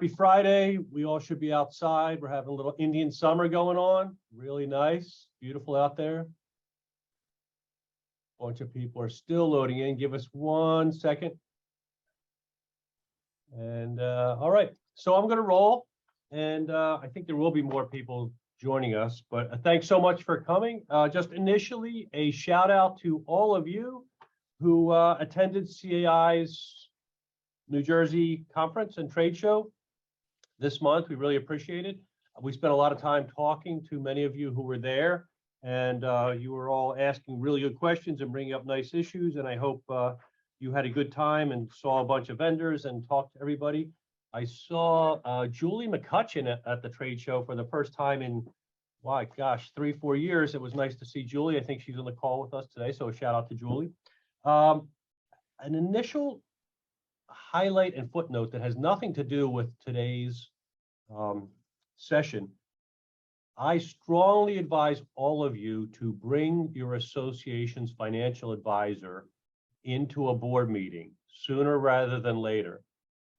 happy Friday. We all should be outside. We're having a little Indian summer going on. Really nice, beautiful out there. Bunch of people are still loading in. Give us 1 second. And all right, so I'm going to roll, and I think there will be more people joining us, but thanks so much for coming. Just initially, a shout out to all of you who attended CAI's New Jersey conference and trade show this month. We really appreciate it. We spent a lot of time talking to many of you who were there, and you were all asking really good questions and bringing up nice issues, and I hope you had a good time and saw a bunch of vendors and talked to everybody. I saw Julie McCutcheon at the trade show for the first time in, my gosh, 3-4 years. It was nice to see Julie. I think she's on the call with us today, so a shout out to Julie. An initial highlight and footnote that has nothing to do with today's session. I strongly advise all of you to bring your association's financial advisor into a board meeting sooner rather than later.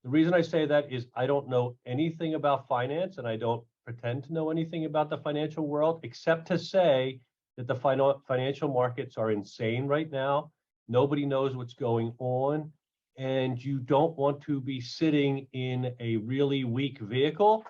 The reason I say that is I don't know anything about finance, and I don't pretend to know anything about the financial world, except to say that the financial markets are insane right now. Nobody knows what's going on, and you don't want to be sitting in a really weak vehicle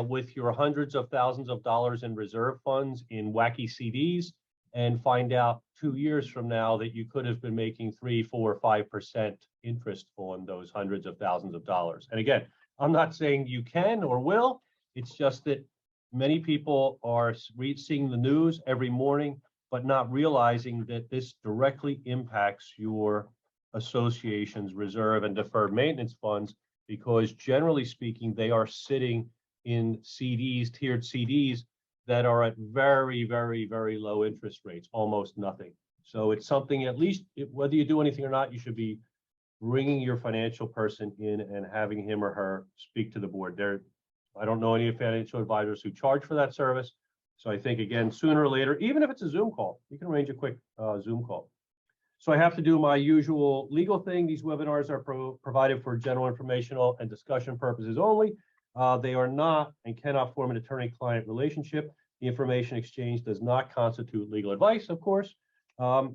with your hundreds of thousands of dollars in reserve funds in wacky CDs and find out 2 years from now that you could have been making 3, 4, 5% interest on those hundreds of thousands of dollars. And again, I'm not saying you can or will. It's just that many people are seeing the news every morning, but not realizing that this directly impacts your association's reserve and deferred maintenance funds, because generally speaking, they are sitting in CDs, tiered CDs, that are at very, very, very low interest rates, almost nothing. So it's something, at least whether you do anything or not, you should be bringing your financial person in and having him or her speak to the board. I don't know any financial advisors who charge for that service. So I think, again, sooner or later, even if it's a Zoom call, you can arrange a quick Zoom call. So I have to do my usual legal thing. These webinars are provided for general informational and discussion purposes only. They are not and cannot form an attorney-client relationship. The information exchange does not constitute legal advice, of course. To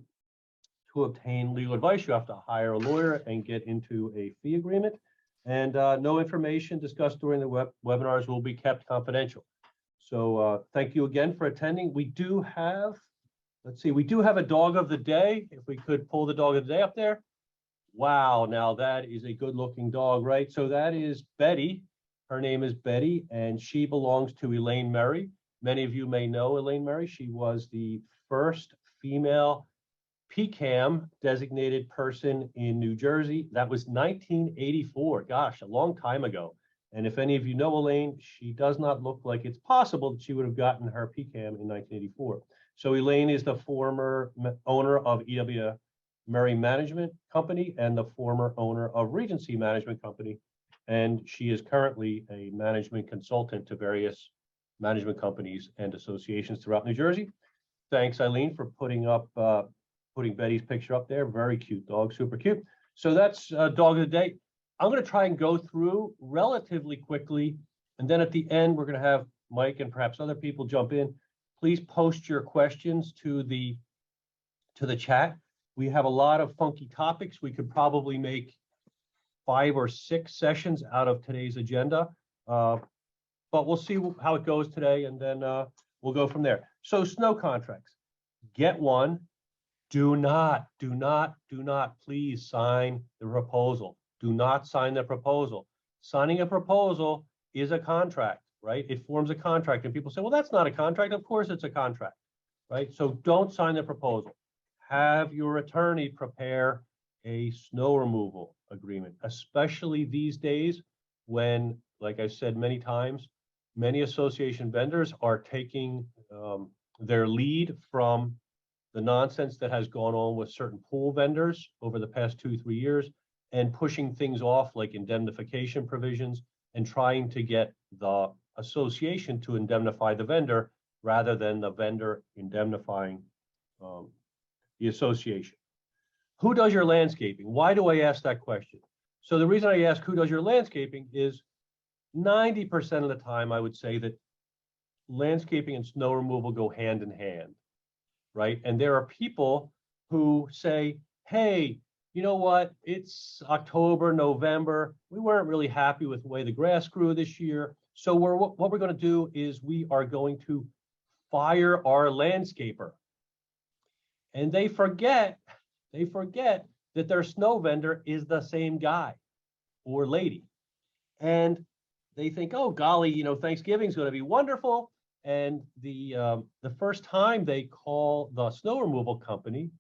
obtain legal advice, you have to hire a lawyer and get into a fee agreement. And no information discussed during the webinars will be kept confidential. So thank you again for attending. We do have, let's see, we do have a dog of the day. If we could pull the dog of the day up there. Wow, now that is a good-looking dog, right? So that is Betty. Her name is Betty, and she belongs to Elaine Murray. Many of you may know Elaine Murray. She was the first female PCAM designated person in New Jersey. That was 1984. Gosh, a long time ago. And if any of you know Elaine, she does not look like it's possible that she would have gotten her PCAM in 1984. So Elaine is the former owner of E.W. Murray Management Company and the former owner of Regency Management Company. And she is currently a management consultant to various management companies and associations throughout New Jersey. Thanks, Eileen, for putting Betty's picture up there. Very cute dog, super cute. So that's dog of the day. I'm going to try and go through relatively quickly, and then at the end, we're going to have Mike and perhaps other people jump in. Please post your questions to the chat. We have a lot of funky topics. We could probably make 5 or 6 sessions out of today's agenda, but we'll see how it goes today, and then we'll go from there. So snow contracts, get one. Do not please sign the proposal. Do not sign the proposal. Signing a proposal is a contract, right? It forms a contract, and people say, well, that's not a contract. Of course it's a contract, right? So don't sign the proposal. Have your attorney prepare a snow removal agreement, especially these days when, like I said many times, many association vendors are taking their lead from the nonsense that has gone on with certain pool vendors over the past 2-3 years and pushing things off like indemnification provisions and trying to get the association to indemnify the vendor rather than the vendor indemnifying the association. Who does your landscaping? Why do I ask that question? So the reason I ask who does your landscaping is 90% of the time, I would say that landscaping and snow removal go hand in hand, right? And there are people who say, hey, you know what? It's October, November. We weren't really happy with the way the grass grew this year. So what we're going to do is we are going to fire our landscaper. And they forget that their snow vendor is the same guy or lady. And they think, oh, golly, you know, Thanksgiving's going to be wonderful. And the first time they call the snow removal company,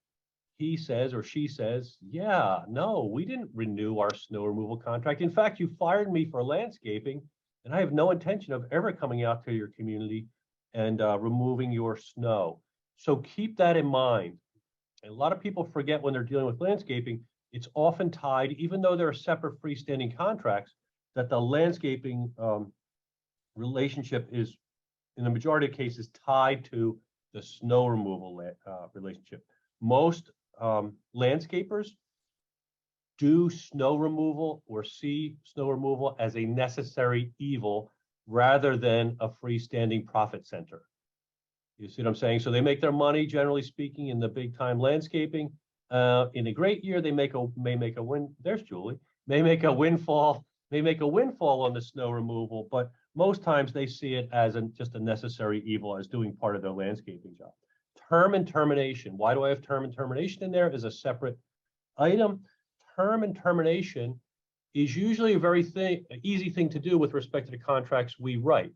he says or she says, yeah, no, we didn't renew our snow removal contract. In fact, you fired me for landscaping, and I have no intention of ever coming out to your community and removing your snow. So keep that in mind. And a lot of people forget when they're dealing with landscaping, it's often tied, even though there are separate freestanding contracts, that the landscaping relationship is, in the majority of cases, tied to the snow removal relationship. Most landscapers do snow removal or see snow removal as a necessary evil rather than a freestanding profit center. You see what I'm saying? So they make their money, generally speaking, in the big time landscaping. In a great year, they may make a win. There's Julie. May make a windfall on the snow removal, but most times they see it as just a necessary evil, as doing part of their landscaping job. Term and termination. Why do I have term and termination in there as a separate item? Term and termination is usually a very easy thing to do with respect to the contracts we write.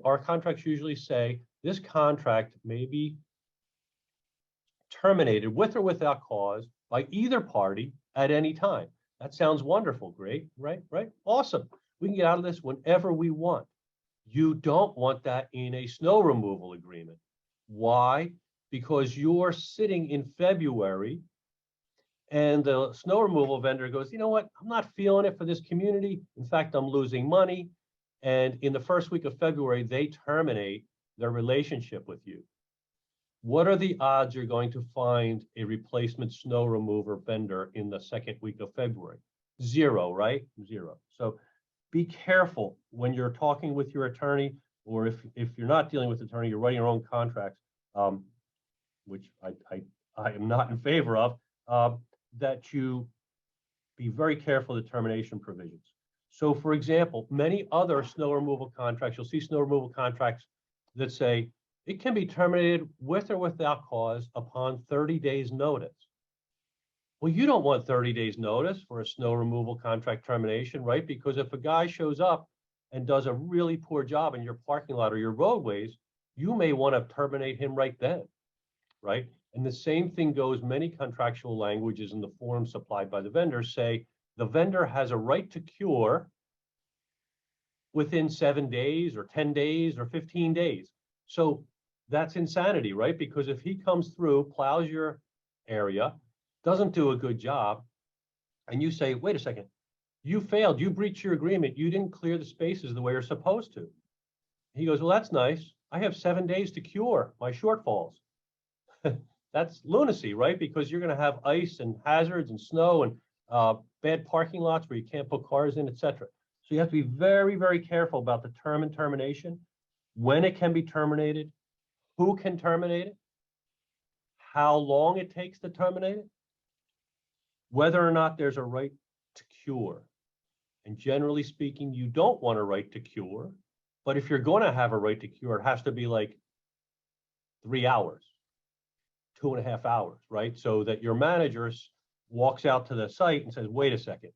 Our contracts usually say this contract may be terminated with or without cause by either party at any time. That sounds wonderful, great, right? Awesome. We can get out of this whenever we want. You don't want that in a snow removal agreement. Why? Because you're sitting in February and the snow removal vendor goes, you know what? I'm not feeling it for this community. In fact, I'm losing money. And in the first week of February, they terminate their relationship with you. What are the odds you're going to find a replacement snow remover vendor in the second week of February? Zero, right? Zero. So be careful when you're talking with your attorney, or if you're not dealing with an attorney, you're writing your own contracts, which I am not in favor of, that you be very careful of the termination provisions. So for example, many other snow removal contracts, you'll see snow removal contracts that say it can be terminated with or without cause upon 30 days notice. Well, you don't want 30 days notice for a snow removal contract termination, right? Because if a guy shows up and does a really poor job in your parking lot or your roadways, you may want to terminate him right then, right? And the same thing goes, many contractual languages in the forms supplied by the vendors say the vendor has a right to cure within 7 days or 10 days or 15 days. So that's insanity, right? Because if he comes through, plows your area, doesn't do a good job, and you say, wait a second, you failed, you breached your agreement, you didn't clear the spaces the way you're supposed to. He goes, well, that's nice. I have 7 days to cure my shortfalls. That's lunacy, right? Because you're going to have ice and hazards and snow and bad parking lots where you can't put cars in, etc. So you have to be very, very careful about the term and termination, when it can be terminated, who can terminate it, how long it takes to terminate it, whether or not there's a right to cure. And generally speaking, you don't want a right to cure, but if you're going to have a right to cure, it has to be like 3 hours, 2.5 hours, right? So that your manager walks out to the site and says, wait a second,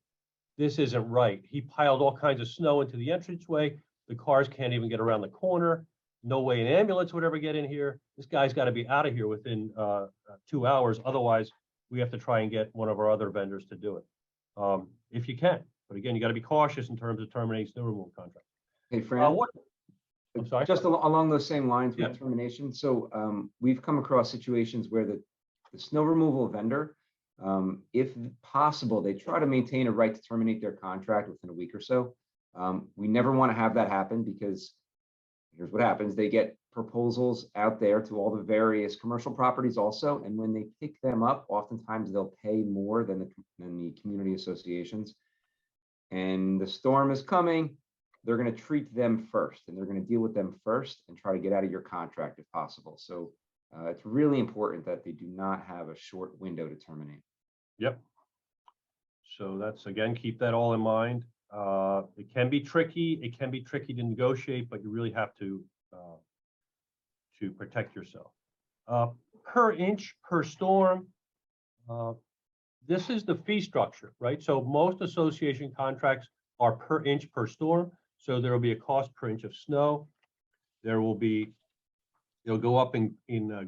this isn't right. He piled all kinds of snow into the entranceway. The cars can't even get around the corner. No way an ambulance would ever get in here. This guy's got to be out of here within 2 hours. Otherwise, we have to try and get one of our other vendors to do it, if you can. But again, you got to be cautious in terms of terminating snow removal contracts. Hey, Fran, I'm sorry? just along those same lines with Yeah. termination. So we've come across situations where the snow removal vendor, if possible, they try to maintain a right to terminate their contract within a week or so. We never want to have that happen, because here's what happens. They get proposals out there to all the various commercial properties also. And when they pick them up, oftentimes they'll pay more than the community associations. And the storm is coming. they're going to treat them first, and they're going to deal with them first and try to get out of your contract if possible. So it's really important that they do not have a short window to terminate. Yep. So that's, again, keep that all in mind. It can be tricky. It can be tricky to negotiate, but you really have to protect yourself. Per inch per storm. This is the fee structure, right? So most association contracts are per inch per storm. So there will be a cost per inch of snow. There will be, it'll go up in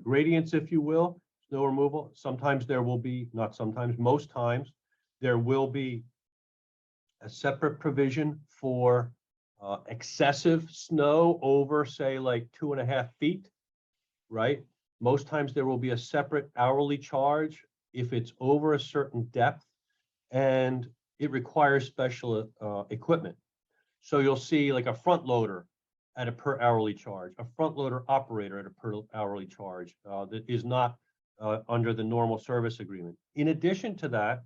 gradients, if you will, snow removal. Sometimes there will be, not sometimes, most times, there will be a separate provision for excessive snow over, say, like 2.5 feet, right? Most times there will be a separate hourly charge if it's over a certain depth, and it requires special equipment. So you'll see like a front loader at a per hourly charge, a front loader operator at a per hourly charge that is not under the normal service agreement. In addition to that,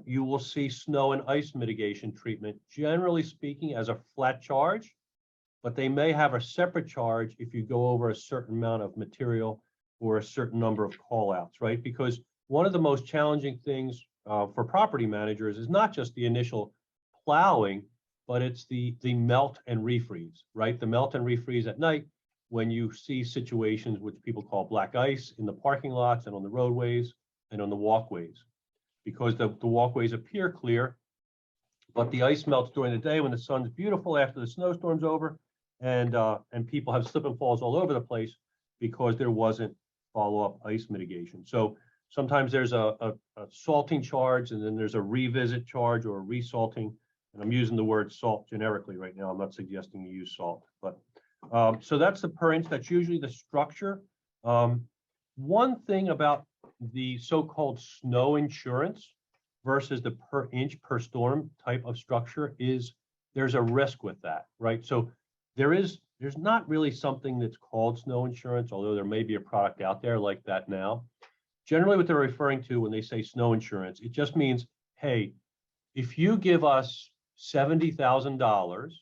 you will see snow and ice mitigation treatment, generally speaking, as a flat charge, but they may have a separate charge if you go over a certain amount of material or a certain number of call outs, right? Because one of the most challenging things for property managers is not just the initial plowing, but it's the melt and refreeze, right? The melt and refreeze at night when you see situations which people call black ice in the parking lots and on the roadways and on the walkways, because the walkways appear clear, but the ice melts during the day when the sun's beautiful after the snowstorm's over, and people have slip and falls all over the place because there wasn't follow-up ice mitigation. So sometimes there's a salting charge, and then there's a revisit charge or a resalting. And I'm using the word salt generically right now. I'm not suggesting you use salt, but so that's the per inch. That's usually the structure. One thing about the so-called snow insurance versus the per inch per storm type of structure is there's a risk with that, right? So there's not really something that's called snow insurance, although there may be a product out there like that now. Generally, what they're referring to when they say snow insurance, it just means, hey, if you give us $70,000,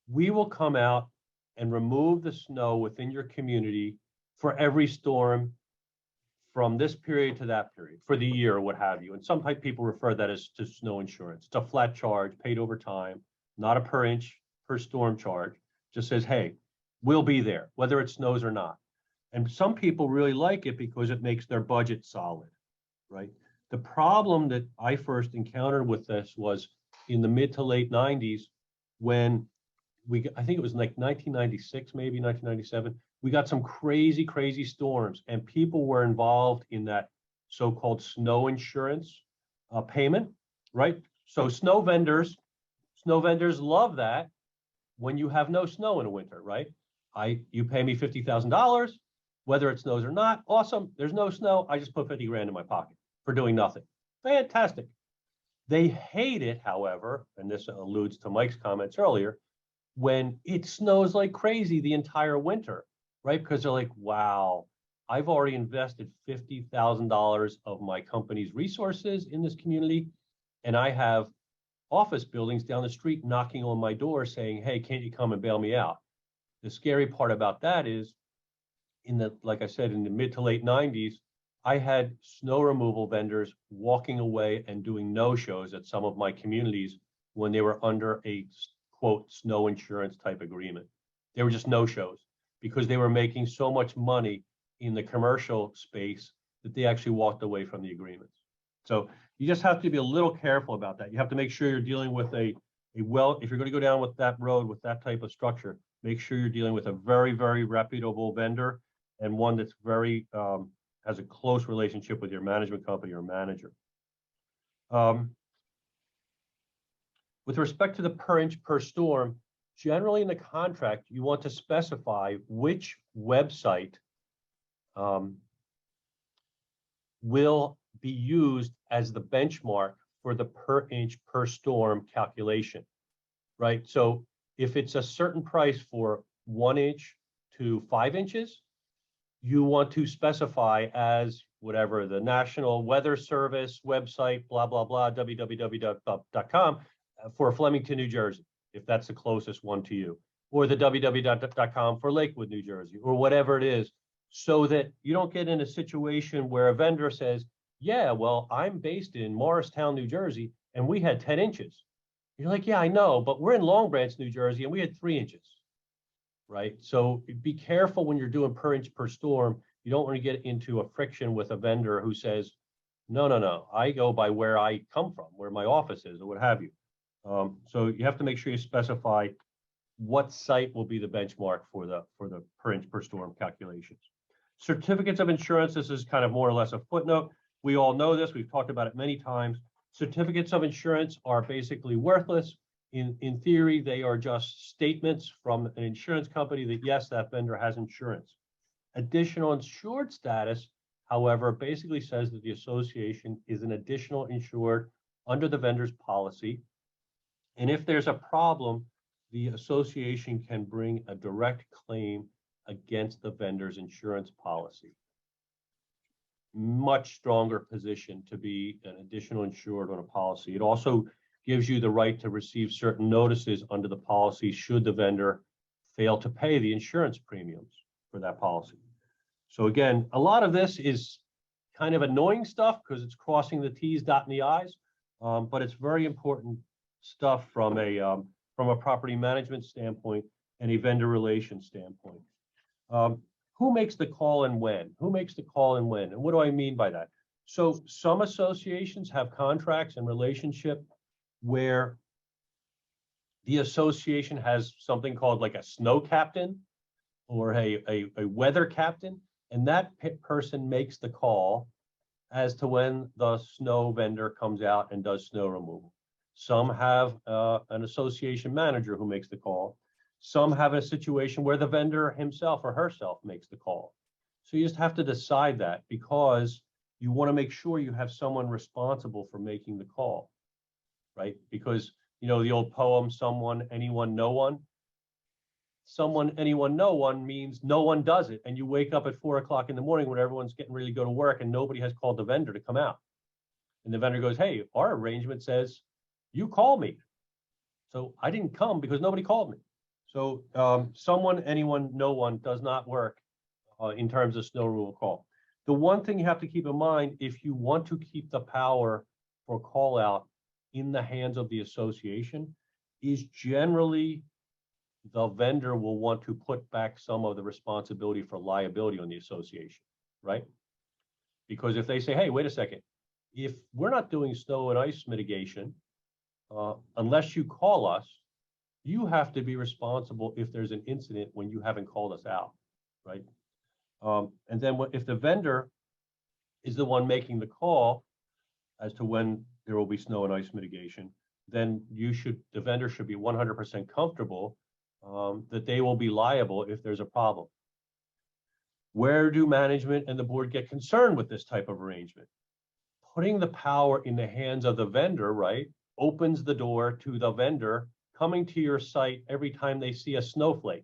we will come out and remove the snow within your community for every storm from this period to that period, for the year or what have you. And some people refer that as to snow insurance. It's a flat charge paid over time, not a per inch per storm charge. Just says, hey, we'll be there, whether it snows or not. And some people really like it because it makes their budget solid, right? The problem that I first encountered with this was in the mid to late 90s when I think it was like 1996, maybe 1997, we got some crazy storms, and people were involved in that so-called snow insurance payment, right? So snow vendors love that when you have no snow in the winter, right? You pay me $50,000, whether it snows or not, awesome. There's no snow, I just put 50 grand in my pocket for doing nothing. Fantastic. They hate it, however, and this alludes to Mike's comments earlier, when it snows like crazy the entire winter, right? Because they're like, wow, I've already invested $50,000 of my company's resources in this community, and I have office buildings down the street knocking on my door saying, hey, can't you come and bail me out? The scary part about that is, like I said, in the mid to late 90s, I had snow removal vendors walking away and doing no-shows at some of my communities when they were under a, quote, snow insurance type agreement. They were just no-shows because they were making so much money in the commercial space that they actually walked away from the agreements. So you just have to be a little careful about that. You have to make sure you're dealing with if you're going to go down with that road with that type of structure, make sure you're dealing with a very, very reputable vendor and one that's very, has a close relationship with your management company or manager. With respect to the per inch per storm, generally in the contract, you want to specify which website will be used as the benchmark for the per inch per storm calculation, right? So if it's a certain price for 1 inch to 5 inches, you want to specify as whatever the National Weather Service website, blah, blah, blah, www.com for Flemington, New Jersey. if that's the closest one to you, or the www.com for Lakewood, New Jersey, or whatever it is, so that you don't get in a situation where a vendor says, yeah, well, I'm based in Morristown, New Jersey, and we had 10 inches. You're like, yeah, I know, but we're in Long Branch, New Jersey, and we had 3 inches, right? So be careful when you're doing per inch per storm. You don't want to get into a friction with a vendor who says, no, no, no, I go by where I come from, where my office is, or what have you. So you have to make sure you specify what site will be the benchmark for the per inch per storm calculations. Certificates of insurance, this is kind of more or less a footnote. We all know this, we've talked about it many times. Certificates of insurance are basically worthless. In theory, they are just statements from an insurance company that yes, that vendor has insurance. Additional insured status, however, basically says that the association is an additional insured under the vendor's policy. And if there's a problem, the association can bring a direct claim against the vendor's insurance policy. Much stronger position to be an additional insured on a policy. It also gives you the right to receive certain notices under the policy should the vendor fail to pay the insurance premiums for that policy. So again, a lot of this is kind of annoying stuff because it's crossing the T's, dotting the I's, but it's very important stuff from a property management standpoint and a vendor relations standpoint. Who makes the call and when? Who makes the call and when? And what do I mean by that? So some associations have contracts and relationship where the association has something called like a snow captain or a weather captain, and that person makes the call as to when the snow vendor comes out and does snow removal. Some have an association manager who makes the call. Some have a situation where the vendor himself or herself makes the call. So you just have to decide that because you want to make sure you have someone responsible for making the call, right? Because, you know, the old poem, someone, anyone, no one. Someone, anyone, no one means no one does it. And you wake up at 4 o'clock in the morning when everyone's getting ready to go to work and nobody has called the vendor to come out. And the vendor goes, hey, our arrangement says you call me. So I didn't come because nobody called me. So someone, anyone, no one does not work in terms of snow removal call. The one thing you have to keep in mind, if you want to keep the power for call out in the hands of the association, is generally the vendor will want to put back some of the responsibility for liability on the association, right? Because if they say, hey, wait a second, if we're not doing snow and ice mitigation, unless you call us, you have to be responsible if there's an incident when you haven't called us out, right? And then if the vendor is the one making the call as to when there will be snow and ice mitigation, then the vendor should be 100% comfortable that they will be liable if there's a problem. Where do management and the board get concerned with this type of arrangement? Putting the power in the hands of the vendor, right, opens the door to the vendor coming to your site every time they see a snowflake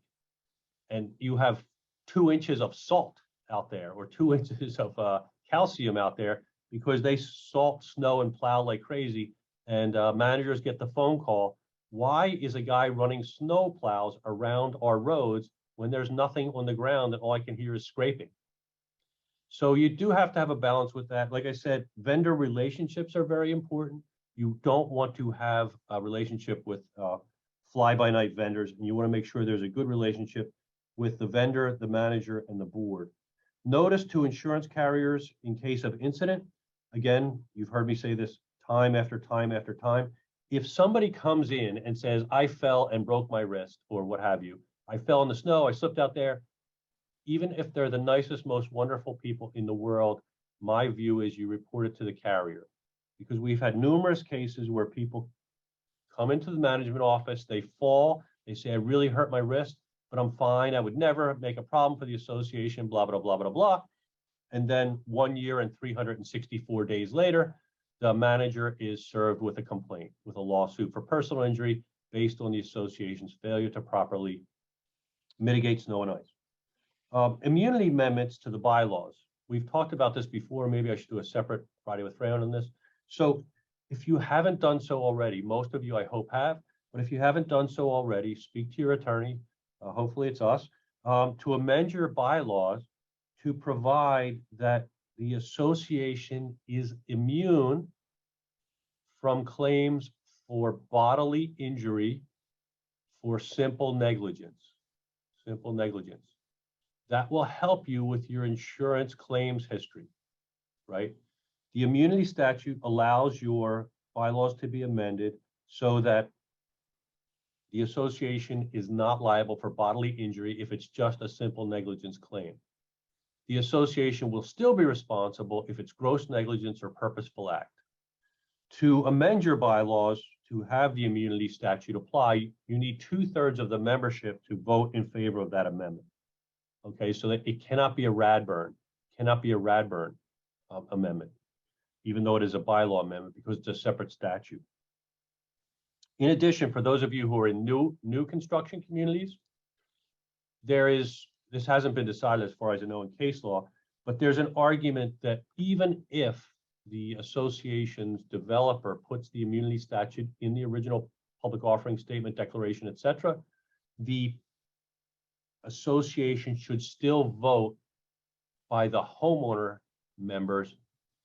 and you have 2 inches of salt out there or 2 inches of calcium out there because they salt, snow, and plow like crazy. And managers get the phone call. Why is a guy running snow plows around our roads when there's nothing on the ground and all I can hear is scraping? So you do have to have a balance with that. Like I said, vendor relationships are very important. You don't want to have a relationship with fly-by-night vendors, and you want to make sure there's a good relationship with the vendor, the manager, and the board. Notice to insurance carriers in case of incident. Again, you've heard me say this time after time after time. If somebody comes in and says, I fell and broke my wrist or what have you, I fell in the snow, I slipped out there, even if they're the nicest, most wonderful people in the world, my view is you report it to the carrier. Because we've had numerous cases where people come into the management office, they fall, they say, I really hurt my wrist, but I'm fine. I would never make a problem for the association, blah, blah, blah, blah, blah. And then 1 year and 364 days later, the manager is served with a complaint, with a lawsuit for personal injury based on the association's failure to properly mitigate snow and ice. Immunity amendments to the bylaws. We've talked about this before. Maybe I should do a separate Friday with Fran on this. So if you haven't done so already, most of you I hope have, but if you haven't done so already, speak to your attorney, hopefully it's us, to amend your bylaws to provide that the association is immune from claims for bodily injury for simple negligence. Simple negligence. That will help you with your insurance claims history, right? The immunity statute allows your bylaws to be amended so that the association is not liable for bodily injury if it's just a simple negligence claim. The association will still be responsible if it's gross negligence or purposeful act. To amend your bylaws to have the immunity statute apply, you need 2/3 of the membership to vote in favor of that amendment. Okay, so that it cannot be a Radburn, amendment, even though it is a bylaw amendment because it's a separate statute. In addition, for those of you who are in new construction communities, this hasn't been decided as far as I know in case law, but there's an argument that even if the association's developer puts the immunity statute in the original public offering statement, declaration, etc., the association should still vote by the homeowner members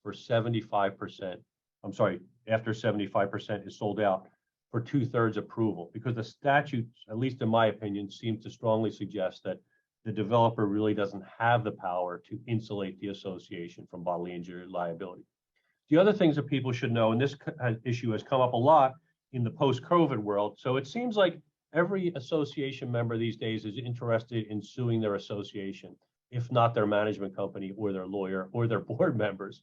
for 75%. I'm sorry, after 75% is sold out, for 2/3 approval, because the statute, at least in my opinion, seems to strongly suggest that the developer really doesn't have the power to insulate the association from bodily injury liability. The other things that people should know, and this issue has come up a lot in the post-COVID world, so it seems like every association member these days is interested in suing their association, if not their management company or their lawyer or their board members.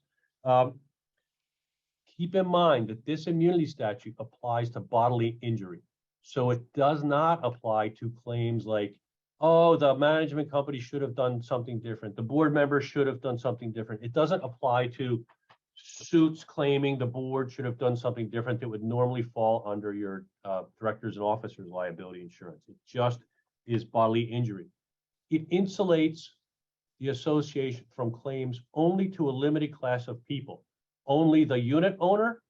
Keep in mind that this immunity statute applies to bodily injury. So it does not apply to claims like, oh, the management company should have done something different. The board member should have done something different. It doesn't apply to suits claiming the board should have done something different that would normally fall under your directors and officers liability insurance. It just is bodily injury. It insulates the association from claims only to a limited class of people, only the unit owner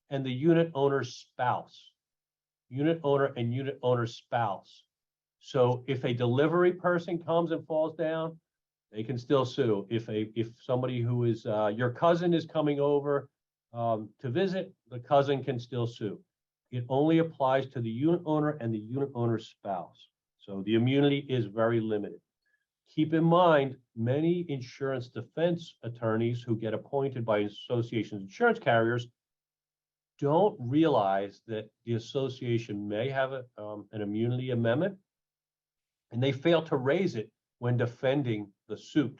and the unit owner's spouse. Unit owner and unit owner's spouse. So if a delivery person comes and falls down, they can still sue. If somebody who is your cousin is coming over to visit, the cousin can still sue. It only applies to the unit owner and the unit owner's spouse. So the immunity is very limited. Keep in mind, many insurance defense attorneys who get appointed by associations insurance carriers don't realize that the association may have an immunity amendment, and they fail to raise it when defending the suit,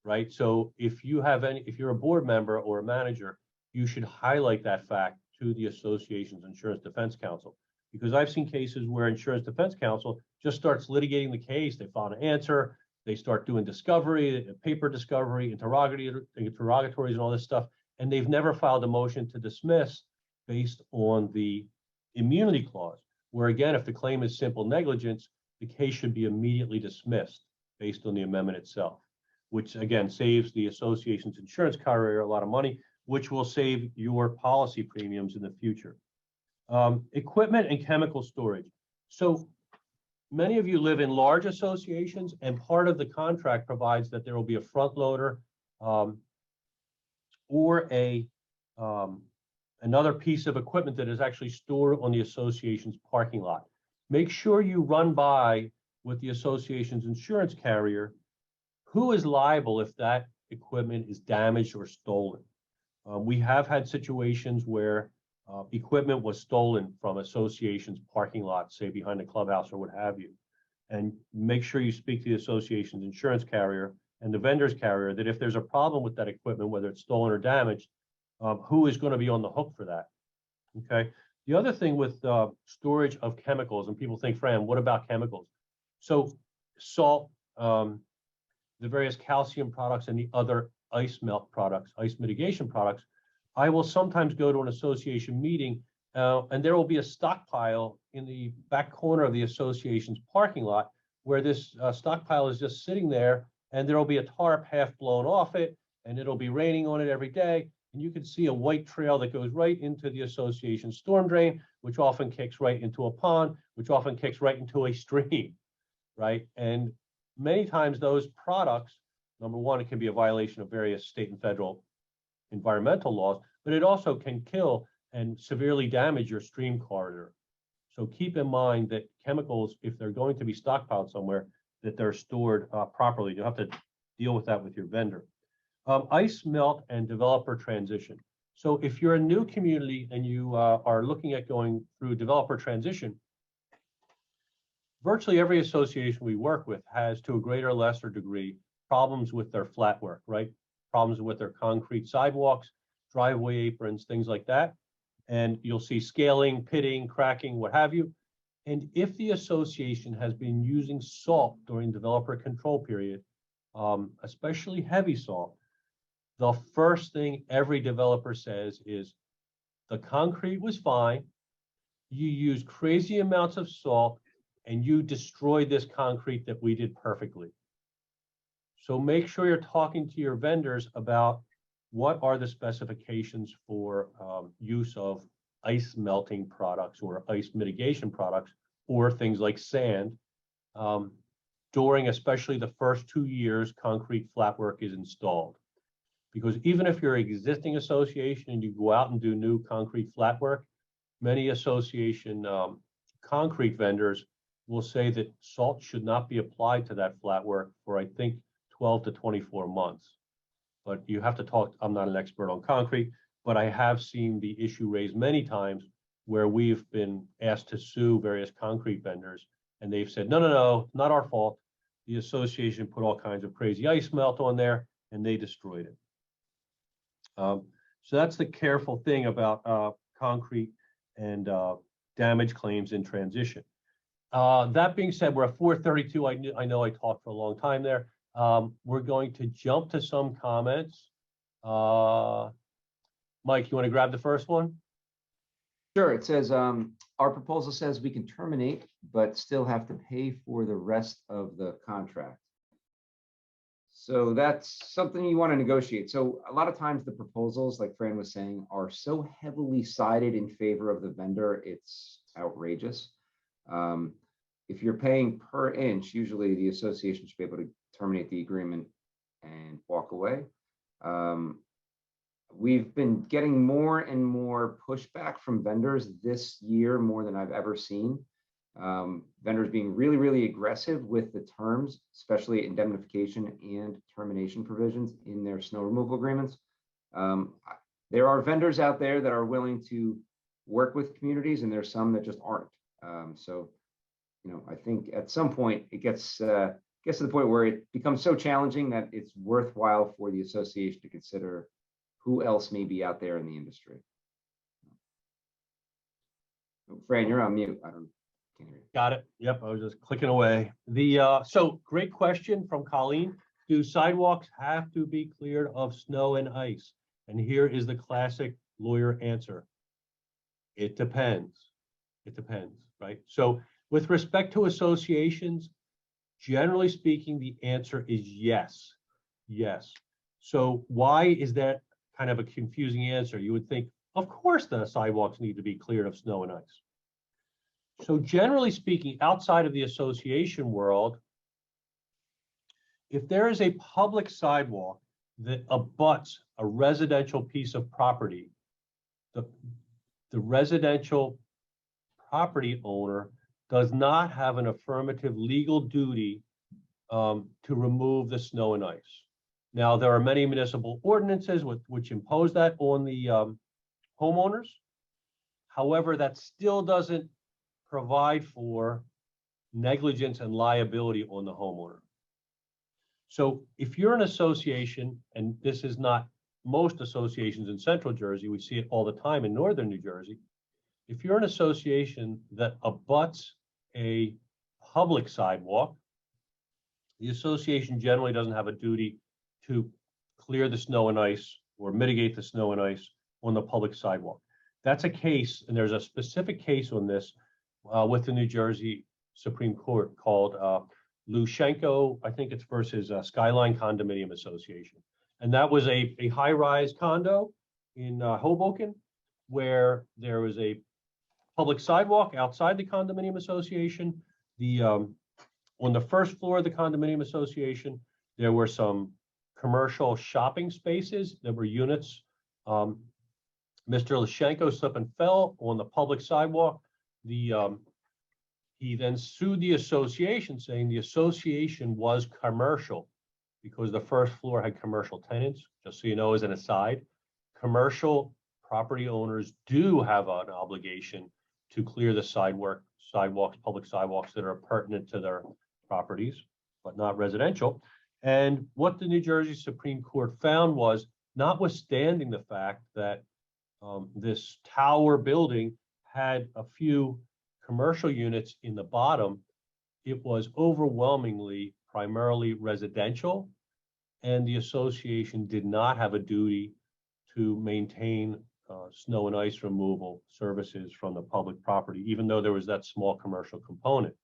right? So if you're a board member or a manager, you should highlight that fact to the association's insurance defense counsel, because I've seen cases where insurance defense counsel just starts litigating the case. They file an answer, they start doing discovery, paper discovery, interrogatories and all this stuff, and they've never filed a motion to dismiss based on the immunity clause, where again, if the claim is simple negligence, the case should be immediately dismissed based on the amendment itself, which again saves the association's insurance carrier a lot of money, which will save your policy premiums in the future. Equipment and chemical storage. So many of you live in large associations, and part of the contract provides that there will be a front loader or another piece of equipment that is actually stored on the association's parking lot. Make sure you run by with the association's insurance carrier who is liable if that equipment is damaged or stolen. We have had situations where equipment was stolen from associations' parking lots, say behind the clubhouse or what have you. And make sure you speak to the association's insurance carrier and the vendor's carrier that if there's a problem with that equipment, whether it's stolen or damaged, who is going to be on the hook for that? Okay. The other thing with storage of chemicals, and people think, Fran, what about chemicals? So salt, the various calcium products, and the other ice melt products, ice mitigation products, I will sometimes go to an association meeting and there will be a stockpile in the back corner of the association's parking lot where this stockpile is just sitting there, and there will be a tarp half blown off it, and it'll be raining on it every day. and you can see a white trail that goes right into the association storm drain, which often kicks right into a pond, which often kicks right into a stream, right? And many times those products, number one, it can be a violation of various state and federal environmental laws, but it also can kill and severely damage your stream corridor. So keep in mind that chemicals, if they're going to be stockpiled somewhere, that they're stored properly. You'll have to deal with that with your vendor. Ice melt and developer transition. So if you're a new community and you are looking at going through developer transition, virtually every association we work with has, to a greater or lesser degree, problems with their flat work, right? Problems with their concrete sidewalks, driveway aprons, things like that. And you'll see scaling, pitting, cracking, what have you. And if the association has been using salt during developer control period, especially heavy salt, the first thing every developer says is the concrete was fine, you used crazy amounts of salt, and you destroyed this concrete that we did perfectly. So make sure you're talking to your vendors about what are the specifications for use of ice melting products or ice mitigation products, or things like sand, during especially the first 2 years concrete flat work is installed. Because even if you're an existing association and you go out and do new concrete flat work, many association concrete vendors will say that salt should not be applied to that flat work for, I think, 12 to 24 months. But you have to talk, I'm not an expert on concrete, but I have seen the issue raised many times where we've been asked to sue various concrete vendors, and they've said, no, not our fault. The association put all kinds of crazy ice melt on there, and they destroyed it. So that's the careful thing about concrete and damage claims in transition. That being said, we're at 4:32. I know I talked for a long time there. We're going to jump to some comments. Mike, you want to grab the first one? Sure. It says, our proposal says we can terminate, but still have to pay for the rest of the contract. So that's something you want to negotiate. So a lot of times the proposals, like Fran was saying, are so heavily sided in favor of the vendor, it's outrageous. If you're paying per inch, usually the association should be able to terminate the agreement and walk away. We've been getting more and more pushback from vendors this year, more than I've ever seen. Vendors being really, really aggressive with the terms, especially indemnification and termination provisions in their snow removal agreements. There are vendors out there that are willing to work with communities, and there's some that just aren't. So, you know, I think at some point it gets to the point where it becomes so challenging that it's worthwhile for the association to consider who else may be out there in the industry. Fran, you're on mute. Can't hear you. Got it. Yep, I was just clicking away. So great question from Colleen. Do sidewalks have to be cleared of snow and ice? And here is the classic lawyer answer. It depends. It depends, right? So with respect to associations, generally speaking, the answer is yes. Yes. So why is that kind of a confusing answer? You would think, of course, the sidewalks need to be cleared of snow and ice. So generally speaking, outside of the association world, if there is a public sidewalk that abuts a residential piece of property, the residential property owner does not have an affirmative legal duty to remove the snow and ice. Now, there are many municipal ordinances which impose that on the homeowners. However, that still doesn't provide for negligence and liability on the homeowner. So if you're an association, and this is not most associations in central Jersey, we see it all the time in northern New Jersey. If you're an association that abuts a public sidewalk, the association generally doesn't have a duty to clear the snow and ice or mitigate the snow and ice on the public sidewalk. That's a case, and there's a specific case on this with the New Jersey Supreme Court called Lushenko, I think it's versus Skyline Condominium Association. And that was a high-rise condo in Hoboken, where there was a public sidewalk outside the condominium association. On the first floor of the condominium association, there were some commercial shopping spaces. There were units. Mr. Lashenko slipped and fell on the public sidewalk. He then sued the association, saying the association was commercial because the first floor had commercial tenants. Just so you know, as an aside, commercial property owners do have an obligation to clear the sidewalks, public sidewalks that are pertinent to their properties, but not residential. And what the New Jersey Supreme Court found was, notwithstanding the fact that this tower building had a few commercial units in the bottom, it was overwhelmingly primarily residential, and the association did not have a duty to maintain snow and ice removal services from the public property, even though there was that small commercial component.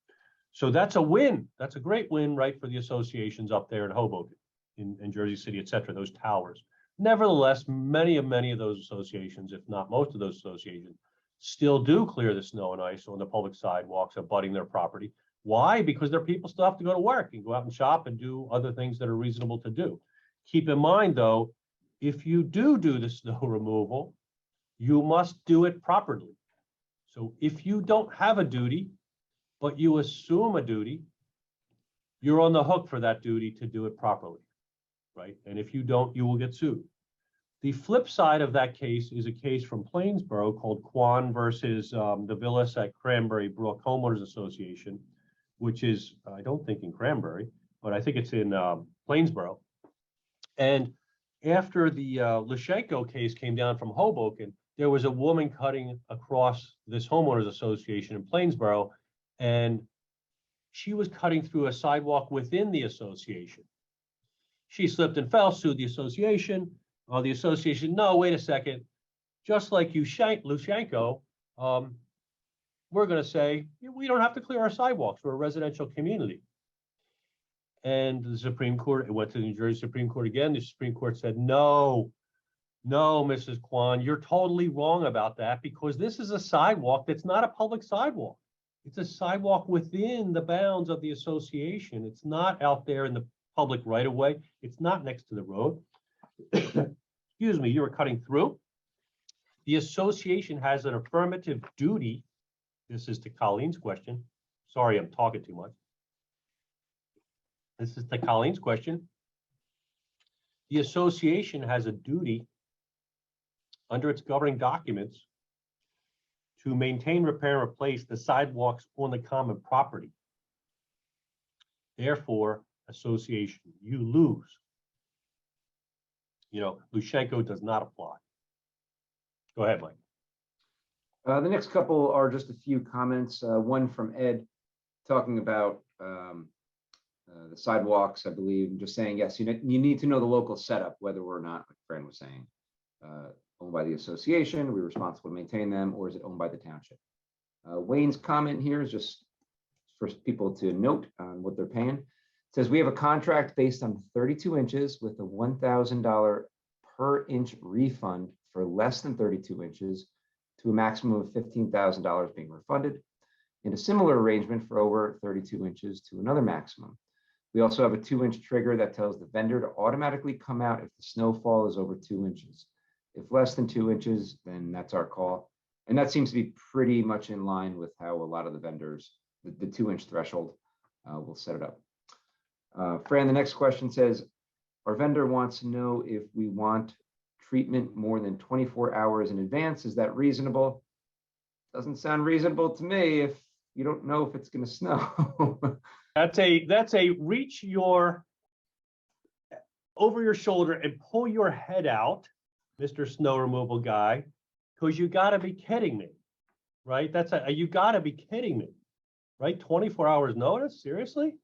So that's a win. That's a great win, right, for the associations up there in Hoboken, in Jersey City, et cetera, those towers. Nevertheless, many of those associations, if not most of those associations, still do clear the snow and ice on the public sidewalks abutting their property. Why? Because their people still have to go to work and go out and shop and do other things that are reasonable to do. Keep in mind, though, if you do the snow removal, you must do it properly. So if you don't have a duty, but you assume a duty, you're on the hook for that duty to do it properly, right? And if you don't, you will get sued. The flip side of that case is a case from Plainsboro called Kwan versus the Villas at Cranberry Brook Homeowners Association, which is, I don't think in Cranberry, but I think it's in Plainsboro. And after the Lashenko case came down from Hoboken, there was a woman cutting across this homeowners association in Plainsboro, and she was cutting through a sidewalk within the association. She slipped and fell, sued the association. The association, no, wait a second. Just like you, Lushenko, we're going to say we don't have to clear our sidewalks. We're a residential community. And the Supreme Court, it went to the New Jersey Supreme Court again. The Supreme Court said, no, Mrs. Kwan, you're totally wrong about that, because this is a sidewalk that's not a public sidewalk. It's a sidewalk within the bounds of the association. It's not out there in the public right of way. It's not next to the road. Excuse me, you were cutting through. The association has an affirmative duty. This is to Colleen's question. Sorry, I'm talking too much. This is to Colleen's question. The association has a duty under its governing documents to maintain, repair, and replace the sidewalks on the common property. Therefore, association, you lose. You know, Lushenko does not apply. Go ahead, Mike. The next couple are just a few comments. One from Ed talking about the sidewalks, I believe, and just saying, yes, you need to know the local setup, whether or not, like Fran was saying, owned by the association, we're responsible to maintain them, or is it owned by the township? Wayne's comment here is just for people to note on what they're paying. It says we have a contract based on 32 inches with a $1,000 per inch refund for less than 32 inches to a maximum of $15,000 being refunded. In a similar arrangement for over 32 inches to another maximum. We also have a 2-inch trigger that tells the vendor to automatically come out if the snowfall is over 2 inches. If less than 2 inches, then that's our call. And that seems to be pretty much in line with how a lot of the vendors, the 2-inch threshold, will set it up. Fran, the next question says, our vendor wants to know if we want treatment more than 24 hours in advance. Is that reasonable? Doesn't sound reasonable to me if you don't know if it's going to snow. That's a reach your over your shoulder and pull your head out, Mr. Snow Removal guy, because you got to be kidding me, right? You got to be kidding me, right? 24 hours notice, seriously?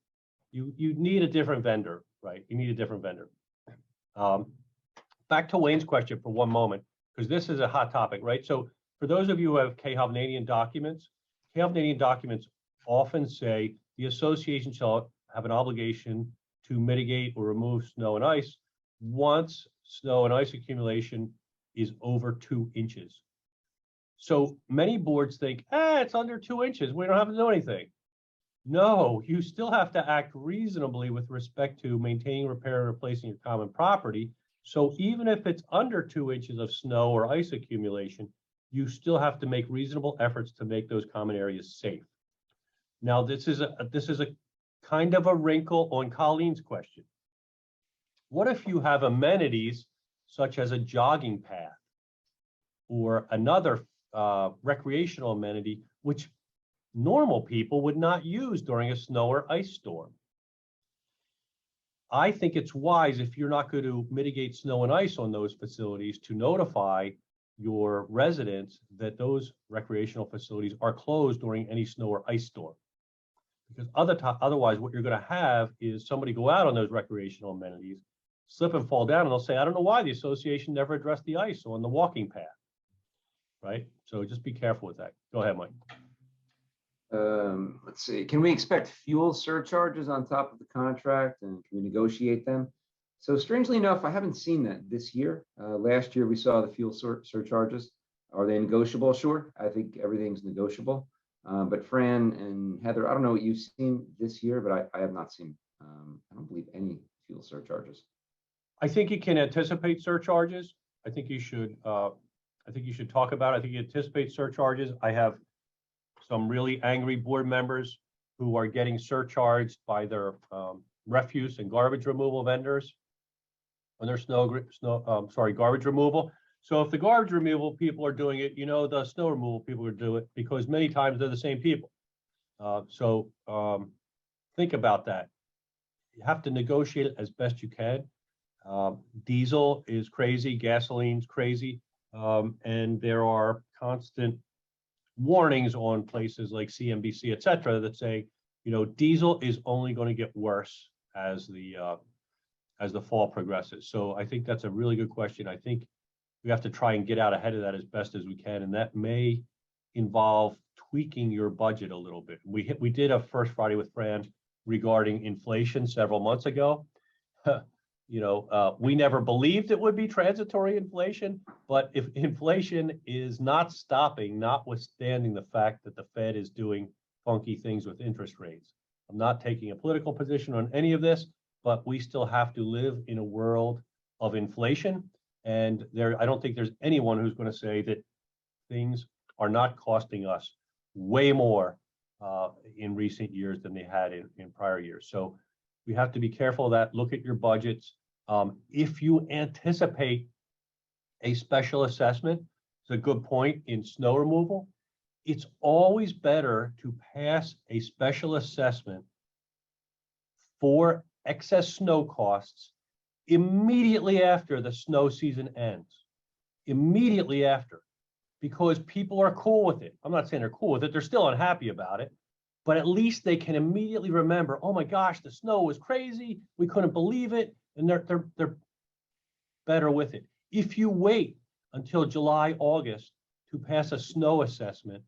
You need a different vendor, right? You need a different vendor. Back to Wayne's question for one moment, because this is a hot topic, right? So for those of you who have K-Hovnanian documents often say the association shall have an obligation to mitigate or remove snow and ice once snow and ice accumulation is over 2 inches. So many boards think, it's under 2 inches. We don't have to do anything. No, you still have to act reasonably with respect to maintaining, repair, and replacing your common property. So even if it's under 2 inches of snow or ice accumulation, you still have to make reasonable efforts to make those common areas safe. Now, this is a kind of a wrinkle on Colleen's question. What if you have amenities such as a jogging path or another recreational amenity, which normal people would not use during a snow or ice storm? I think it's wise, if you're not going to mitigate snow and ice on those facilities, to notify your residents that those recreational facilities are closed during any snow or ice storm. Because otherwise, what you're going to have is somebody go out on those recreational amenities, slip and fall down, and they'll say, I don't know why the association never addressed the ice on the walking path, right? So just be careful with that. Go ahead, Mike. Let's see, can we expect fuel surcharges on top of the contract, and can we negotiate them? So strangely enough, I haven't seen that this year. Last year we saw the fuel surcharges. Are they negotiable? Sure, I think everything's negotiable. But Fran and Heather, I don't know what you've seen this year, but I have not seen, I don't believe, any fuel surcharges. I think you can anticipate surcharges. I think you should talk about it. I think you anticipate surcharges. I have some really angry board members who are getting surcharged by their refuse and garbage removal vendors on their garbage removal. So if the garbage removal people are doing it, the snow removal people are doing it, because many times they're the same people. So think about that. You have to negotiate it as best you can. Diesel is crazy, gasoline's crazy, and there are constant warnings on places like CNBC, et cetera, that say, diesel is only going to get worse as the fall progresses. So I think that's a really good question. I think we have to try and get out ahead of that as best as we can, and that may involve tweaking your budget a little bit. We did a First Friday with Fran regarding inflation several months ago. We never believed it would be transitory inflation, but if inflation is not stopping, notwithstanding the fact that the Fed is doing funky things with interest rates. I'm not taking a political position on any of this, but we still have to live in a world of inflation. And I don't think there's anyone who's going to say that things are not costing us way more in recent years than they had in prior years. So we have to be careful of that. Look at your budgets. If you anticipate a special assessment, it's a good point in snow removal. It's always better to pass a special assessment for excess snow costs immediately after the snow season ends. Immediately after, because people are cool with it. I'm not saying they're cool with it, they're still unhappy about it, but at least they can immediately remember, oh my gosh, the snow was crazy, we couldn't believe it, and they're better with it. If you wait until July, August to pass a snow assessment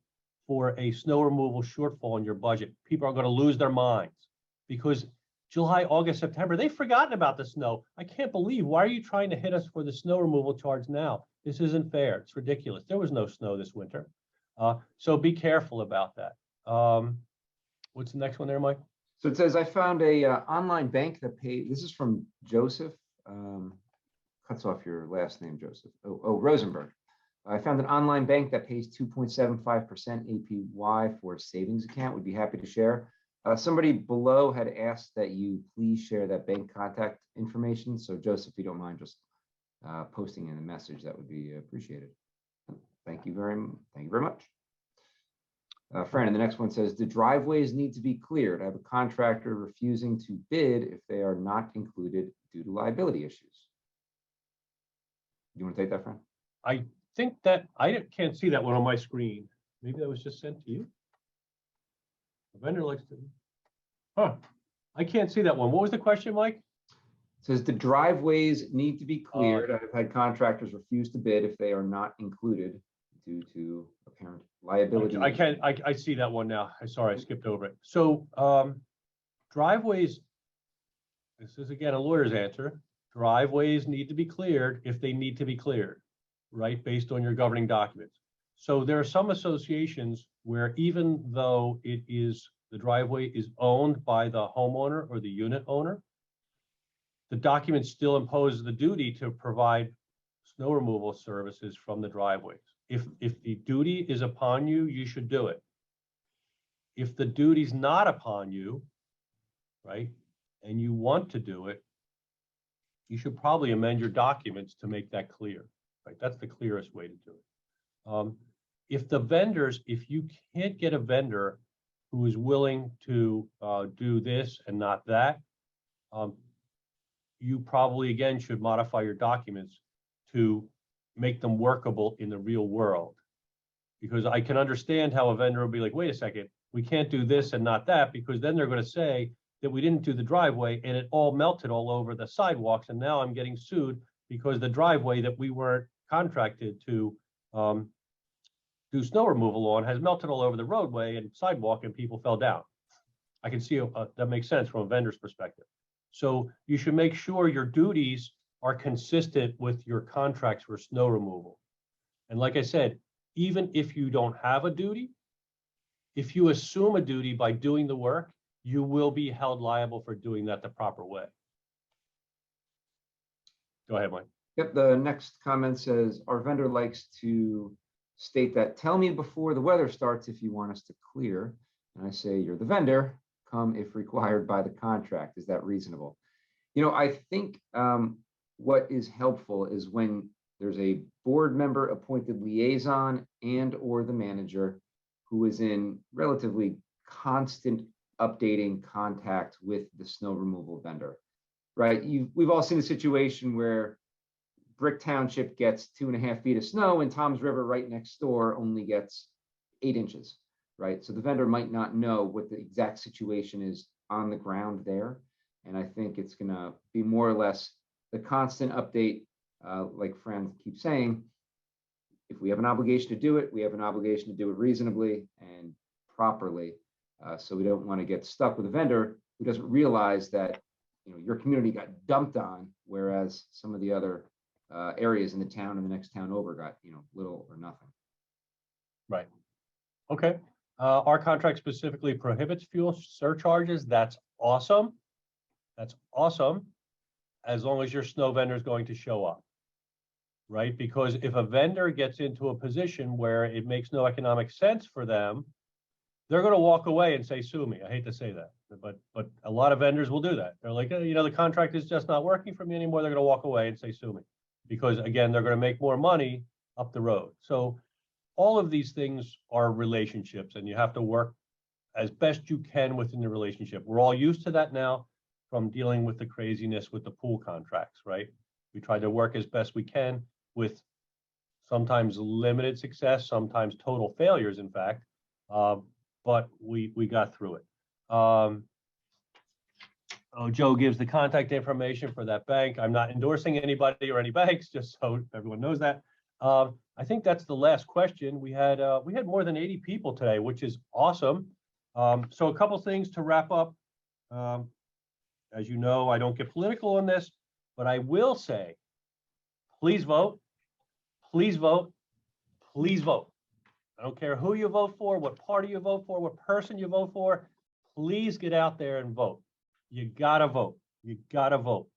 for a snow removal shortfall in your budget, people are going to lose their minds, because July, August, September, they've forgotten about the snow. I can't believe, why are you trying to hit us for the snow removal charge now? This isn't fair. It's ridiculous. There was no snow this winter. So be careful about that. What's the next one there, Mike? So it says, I found a online bank that pays, this is from Joseph, cuts off your last name, Joseph. Rosenberg. I found an online bank that pays 2.75% APY for a savings account. Would be happy to share. Somebody below had asked that you please share that bank contact information. So Joseph, if you don't mind just posting in a message, that would be appreciated. Thank you very much. Fran, and the next one says, the driveways need to be cleared. I have a contractor refusing to bid if they are not included due to liability issues. You want to take that, Fran? I think that I can't see that one on my screen. Maybe that was just sent to you. The vendor likes to. I can't see that one. What was the question, Mike? It says the driveways need to be cleared. I've had contractors refuse to bid if they are not included due to apparent liability. I see that one now. Sorry, I skipped over it. So driveways, this is again a lawyer's answer. Driveways need to be cleared if they need to be cleared. right, based on your governing documents. So there are some associations where even though the driveway is owned by the homeowner or the unit owner, the document still imposes the duty to provide snow removal services from the driveways. If the duty is upon you, you should do it. If the duty's not upon you, right, and you want to do it, you should probably amend your documents to make that clear, right? That's the clearest way to do it. If you can't get a vendor who is willing to do this and not that, you probably, again, should modify your documents to make them workable in the real world. Because I can understand how a vendor will be like, wait a second, we can't do this and not that, because then they're going to say that we didn't do the driveway and it all melted all over the sidewalks, and now I'm getting sued because the driveway that we weren't contracted to do snow removal on has melted all over the roadway and sidewalk, and people fell down. I can see that makes sense from a vendor's perspective. So you should make sure your duties are consistent with your contracts for snow removal. And like I said, even if you don't have a duty, if you assume a duty by doing the work, you will be held liable for doing that the proper way. Go ahead, Mike. Yep, the next comment says, our vendor likes to state that, tell me before the weather starts if you want us to clear. And I say, you're the vendor, come if required by the contract. Is that reasonable? You know, I think what is helpful is when there's a board member appointed liaison and or the manager who is in relatively constant updating contact with the snow removal vendor, right? We've all seen a situation where Brick Township gets 2.5 feet of snow and Tom's River right next door only gets 8 inches, right? So the vendor might not know what the exact situation is on the ground there. And I think it's gonna be more or less the constant update, like Fran keeps saying, if we have an obligation to do it, we have an obligation to do it reasonably and properly. So we don't want to get stuck with a vendor who doesn't realize that, you know, your community got dumped on, whereas some of the other areas in the town and the next town over got, you know, little or nothing. Right. Okay. Our contract specifically prohibits fuel surcharges. That's awesome. That's awesome. As long as your snow vendor is going to show up. Right? Because if a vendor gets into a position where it makes no economic sense for them, they're going to walk away and say, sue me. I hate to say that, but a lot of vendors will do that. They're like, you know, the contract is just not working for me anymore. They're going to walk away and say, sue me. Because again, they're going to make more money up the road. So all of these things are relationships, and you have to work as best you can within the relationship. We're all used to that now from dealing with the craziness with the pool contracts, right? We try to work as best we can with sometimes limited success, sometimes total failures, in fact, but we got through it. Joe gives the contact information for that bank. I'm not endorsing anybody or any banks, just so everyone knows that. I think that's the last question. We had more than 80 people today, which is awesome. So a couple things to wrap up. As you know, I don't get political on this, but I will say, please vote, please vote, please vote. I don't care who you vote for, what party you vote for, what person you vote for. Please get out there and vote. You gotta vote. You gotta vote.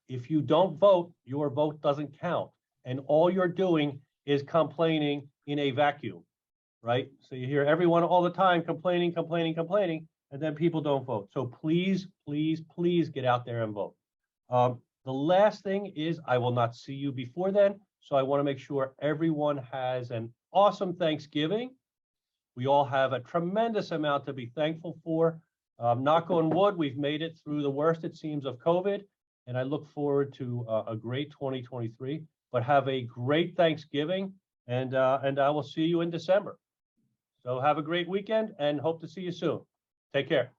If you don't vote, your vote doesn't count. And all you're doing is complaining in a vacuum, right? So you hear everyone all the time complaining, and then people don't vote. So please, please, please get out there and vote. The last thing is I will not see you before then. So I want to make sure everyone has an awesome Thanksgiving. We all have a tremendous amount to be thankful for. Knock on wood, we've made it through the worst, it seems, of COVID. And I look forward to a great 2023. But have a great Thanksgiving, and I will see you in December. So have a great weekend and hope to see you soon. Take care.